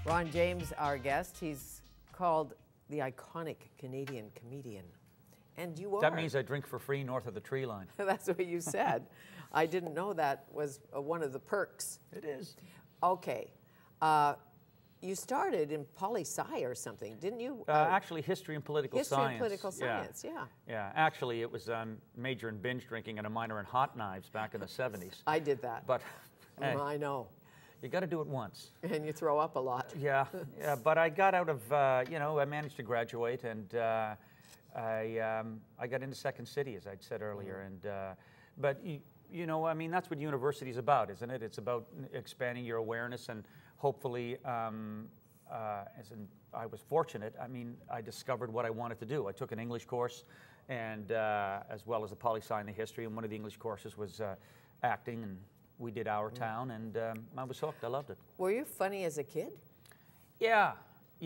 Ron James, our guest, he's called the iconic Canadian comedian. And you are. That means I drink for free north of the tree line. That's what you said. I didn't know that was one of the perks. It is. Okay. You started in poli-sci or something, didn't you? Actually, history and political science. History and political science, yeah. Yeah, actually, it was major in binge drinking and a minor in hot knives back in the 70s. I did that. But hey, I know. You got to do it once. And you throw up a lot. Yeah, but I got out of, I managed to graduate, and I got into Second City, as I'd said earlier. And but I mean, that's what university's about, isn't it? It's about expanding your awareness, and hopefully, I was fortunate. I mean, I discovered what I wanted to do. I took an English course, and as well as a poli-sci and the history, and one of the English courses was acting, and we did Our Town, and I was hooked. I loved it. Were you funny as a kid? Yeah,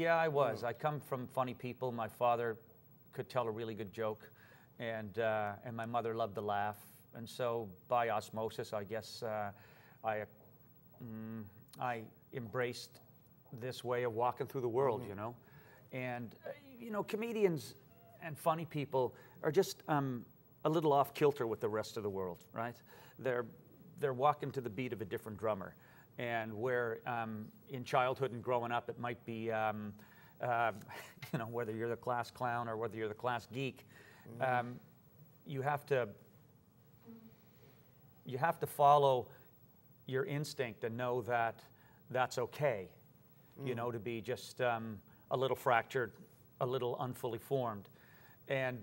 I was. I come from funny people. My father could tell a really good joke, and my mother loved to laugh, and so by osmosis, I guess I embraced this way of walking through the world, and comedians and funny people are just a little off kilter with the rest of the world, right? They're walking to the beat of a different drummer, and where in childhood and growing up it might be whether you're the class clown or whether you're the class geek, you have to follow your instinct and know that that's okay, to be just a little fractured, a little unfully formed. And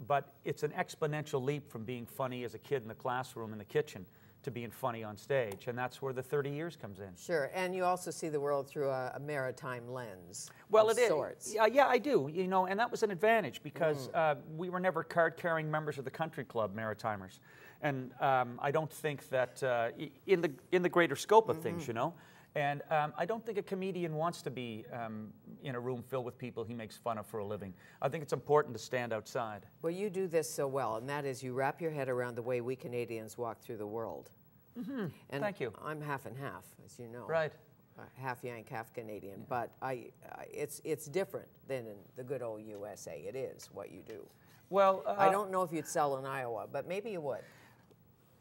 but it's an exponential leap from being funny as a kid in the classroom in the kitchen to being funny on stage, and that's where the 30 years comes in. Sure, and you also see the world through a maritime lens. Well, of sorts. Yeah, I do. And that was an advantage because we were never card-carrying members of the country club, Maritimers, and I don't think that in the greater scope of things, And I don't think a comedian wants to be in a room filled with people he makes fun of for a living. I think it's important to stand outside. Well, you do this so well, and that is you wrap your head around the way we Canadians walk through the world. And thank you. I'm half and half, as you know. Right. Half Yank, half Canadian, but it's different than in the good old USA. It is what you do. Well, I don't know if you'd sell in Iowa, but maybe you would.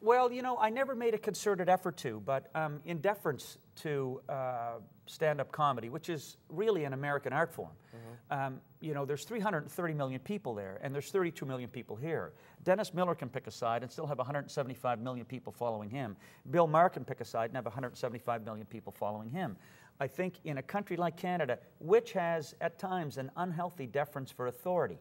Well, I never made a concerted effort to, but in deference to stand-up comedy, which is really an American art form, there's 330 million people there, and there's 32 million people here. Dennis Miller can pick a side and still have 175 million people following him. Bill Maher can pick a side and have 175 million people following him. I think in a country like Canada, which has at times an unhealthy deference for authority,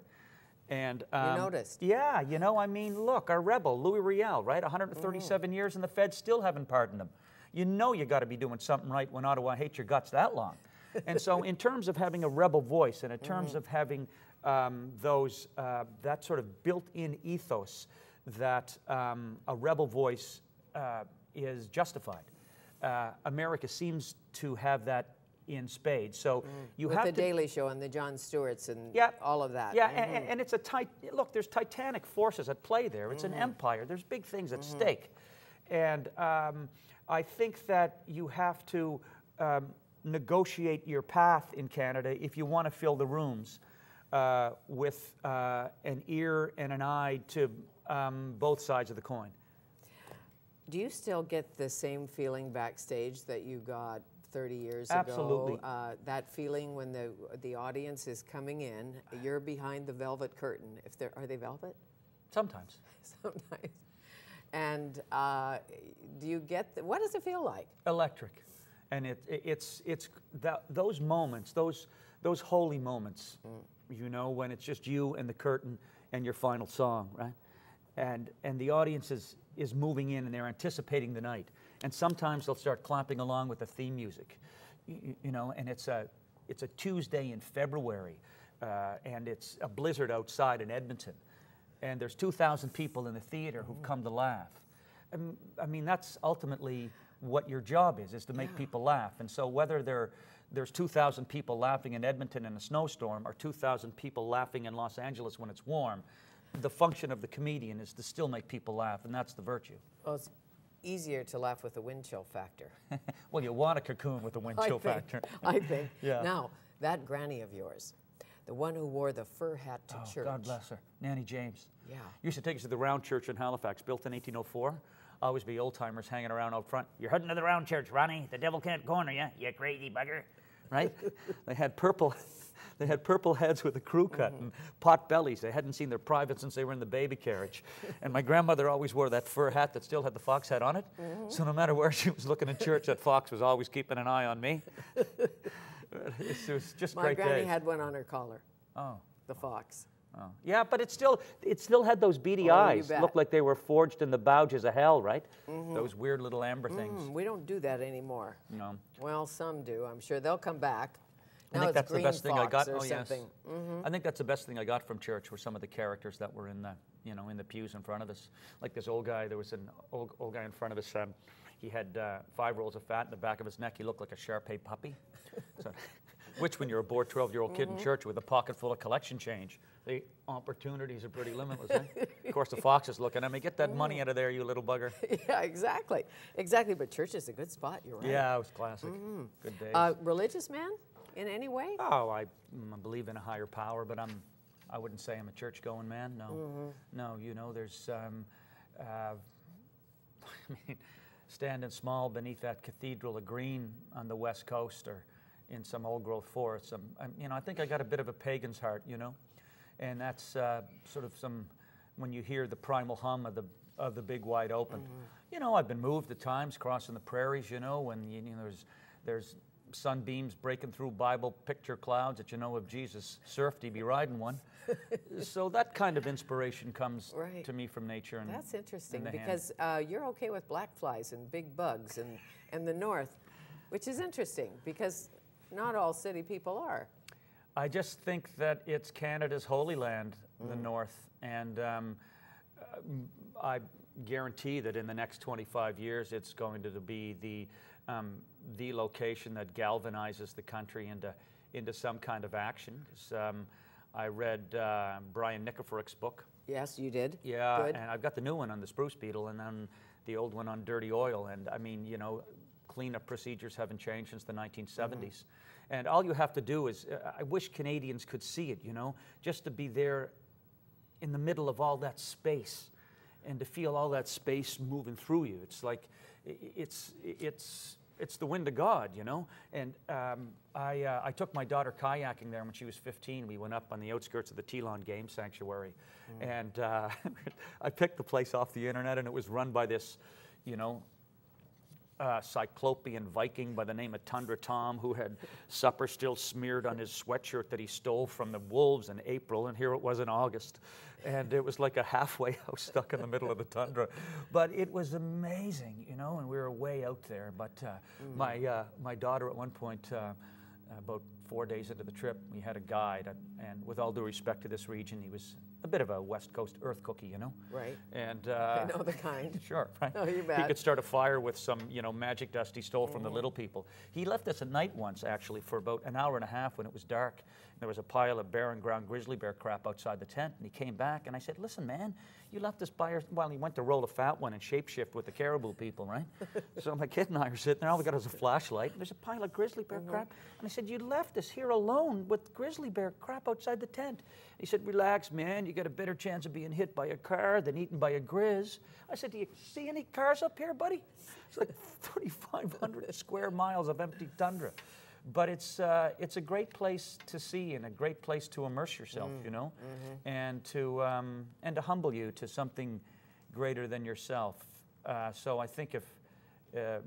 and you noticed? Yeah, I mean, look, our rebel, Louis Riel, right? 137 years, and the feds still haven't pardoned him. You got to be doing something right when Ottawa hates your guts that long. And so in terms of having a rebel voice, and in terms of having that sort of built-in ethos that a rebel voice is justified, America seems to have that in spades. So you with have the Daily Show and the Jon Stewarts and all of that. Yeah, and it's look, there's titanic forces at play there. It's an empire. There's big things at stake. And I think that you have to negotiate your path in Canada if you want to fill the rooms with an ear and an eye to both sides of the coin. Do you still get the same feeling backstage that you got 30 years Absolutely. ago? That feeling when the audience is coming in, you're behind the velvet curtain. Are they velvet? Sometimes. Sometimes. And do you get what does it feel like? Electric, and it's those moments, those holy moments, when it's just you and the curtain and your final song, right? And the audience is moving in and they're anticipating the night. And sometimes they'll start clapping along with the theme music, and it's a Tuesday in February, and it's a blizzard outside in Edmonton, and there's 2,000 people in the theater who've come to laugh. I mean, that's ultimately what your job is to make people laugh. And so whether there's 2,000 people laughing in Edmonton in a snowstorm or 2,000 people laughing in Los Angeles when it's warm, the function of the comedian is to still make people laugh, and that's the virtue. Well, easier to laugh with the wind chill factor. Well, you want a cocoon with a wind chill factor. I think. Yeah. Now, that granny of yours, the one who wore the fur hat to church. God bless her. Nanny James. Yeah. Used to take us to the Round Church in Halifax, built in 1804. Always be old-timers hanging around out front. You're heading to the Round Church, Ronnie. The devil can't corner you, you crazy bugger. Right? They had purple heads with a crew cut and pot bellies. They hadn't seen their private since they were in the baby carriage. And my grandmother always wore that fur hat that still had the fox head on it. So no matter where she was looking in church, that fox was always keeping an eye on me. It was just My great days. granny had one on her collar. Oh. The fox. Oh. Yeah, but it still had those beady Oh, you eyes. bet. Looked like they were forged in the bouges of hell, right? Those weird little amber things. We don't do that anymore. No. Well, some do. I'm sure they'll come back. I Now think it's that's the green best thing I fox got. or Oh, yes. something. I think that's the best thing I got from church were some of the characters that were in the, in the pews in front of us. Like this old guy. There was an old guy in front of us. He had 5 rolls of fat in the back of his neck. He looked like a Shar-Pei puppy. So, which, when you're a bored 12-year-old kid in church with a pocket full of collection change, the opportunities are pretty limitless. Eh? Of course, the fox is looking at me. Get that money out of there, you little bugger. Yeah, exactly. Exactly. But church is a good spot. You're right. Yeah, it was classic. Good days. Religious man in any way? Oh, I believe in a higher power, but I wouldn't say I'm a church-going man. No, no. There's, I mean, standing small beneath that cathedral of green on the west coast, or in some old-growth forest. I think I got a bit of a pagan's heart, and that's sort of when you hear the primal hum of the big wide open. I've been moved at times crossing the prairies. When there's sunbeams breaking through Bible picture clouds that if Jesus surfed, he'd be riding one. So that kind of inspiration comes to me from nature. And that's interesting and because you're okay with black flies and big bugs and the north, which is interesting because not all city people are. I just think that it's Canada's holy land, the north, and I guarantee that in the next 25 years it's going to be the location that galvanizes the country into some kind of action. 'Cause, I read Brian Nicoforick's book. Yes, you did. Yeah, Good. and I've got the new one on the spruce beetle and then the old one on dirty oil. And I mean, cleanup procedures haven't changed since the 1970s. And all you have to do is, I wish Canadians could see it, just to be there in the middle of all that space and to feel all that space moving through you. It's like, it's the wind of God, And I took my daughter kayaking there when she was 15. We went up on the outskirts of the Teelon Game Sanctuary. And I picked the place off the internet, and it was run by this, Cyclopean Viking by the name of Tundra Tom, who had supper still smeared on his sweatshirt that he stole from the wolves in April, and here it was in August. And it was like a halfway house stuck in the middle of the tundra. But it was amazing, and we were way out there. But my daughter at one point, about 4 days into the trip, we had a guide, and with all due respect to this region, he was a bit of a West Coast earth cookie, Right. And I know the kind. Sure, right. Oh, you bet. He could start a fire with some, magic dust he stole from the little people. He left us at night once, actually, for about an hour and a half when it was dark. There was a pile of barren ground grizzly bear crap outside the tent, and he came back, and I said, "Listen, man, you left us by your..." Well, he went to roll a fat one and shapeshift with the caribou people, right? So my kid and I are sitting there, all we got is a flashlight, and there's a pile of grizzly bear crap. And I said, "You left us here alone with grizzly bear crap outside the tent." He said, "Relax, man, you got a better chance of being hit by a car than eaten by a grizz." I said, "Do you see any cars up here, buddy?" It's like 3,500 square miles of empty tundra. But it's a great place to see and a great place to immerse yourself, and to humble you to something greater than yourself. So I think if the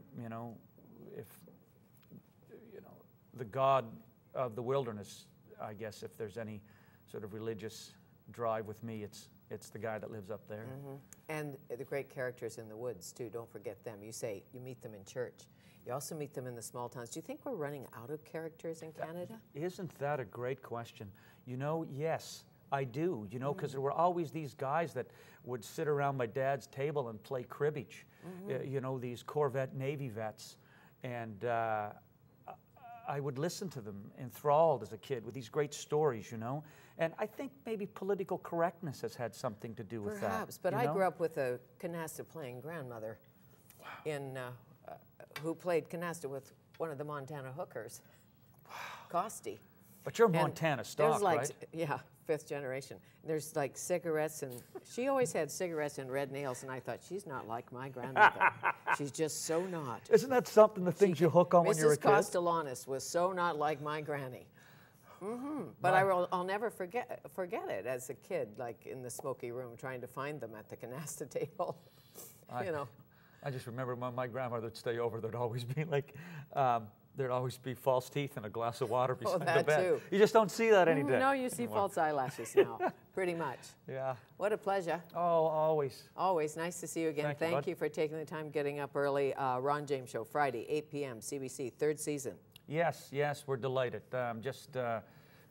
God of the wilderness, I guess if there's any sort of religious drive with me, it's the guy that lives up there. And the great characters in the woods too. Don't forget them. You say you meet them in church. You also meet them in the small towns. Do you think we're running out of characters in Canada? Isn't that a great question? Yes, I do. Because there were always these guys that would sit around my dad's table and play cribbage. These Corvette Navy vets, and I would listen to them enthralled as a kid with these great stories, And I think maybe political correctness has had something to do with that. Perhaps, but I grew up with a canasta playing grandmother. in who played canasta with one of the Montana hookers, Costi. But you're And Montana stock, there's like, right? yeah, 5th generation. There's like cigarettes, and she always had cigarettes and red nails, and I thought, she's not like my grandmother. She's just so not. Isn't that something, the things you hook on when you're a Mrs. kid? Castellanos was so not like my granny. But I'll never forget it as a kid, like in the smoky room, trying to find them at the canasta table. You know. I just remember when my grandmother would stay over, there'd always be like, there'd always be false teeth and a glass of water beside the that bed. too. You just don't see that any day. No, you see false eyelashes now, pretty much. Yeah. What a pleasure. Oh, always. Always nice to see you again. Thank you, You for taking the time, getting up early. Ron James Show, Friday, 8 p.m., CBC, 3rd season. Yes, yes, we're delighted.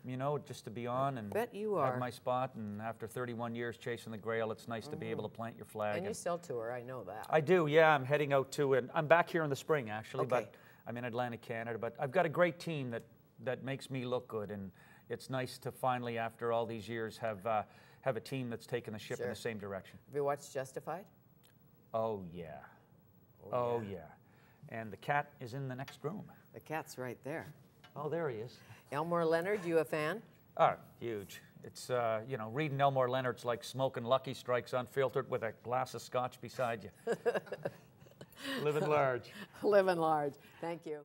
You know, just to be on and Bet you are. have my spot. And after 31 years chasing the Grail, it's nice to be able to plant your flag. And you still tour, I know that. I do, yeah. I'm heading out to it. I'm back here in the spring, actually, Okay. but I'm in Atlantic, Canada. But I've got a great team that makes me look good, and it's nice to finally, after all these years, have a team that's taken the ship in the same direction. Have you watched Justified? Oh yeah, oh yeah. And the cat is in the next room. The cat's right there. Oh, there he is. Elmore Leonard, you a fan? Oh, huge. It's, you know, reading Elmore Leonard's like smoking Lucky Strikes unfiltered with a glass of scotch beside you. Living large. Living large. Thank you.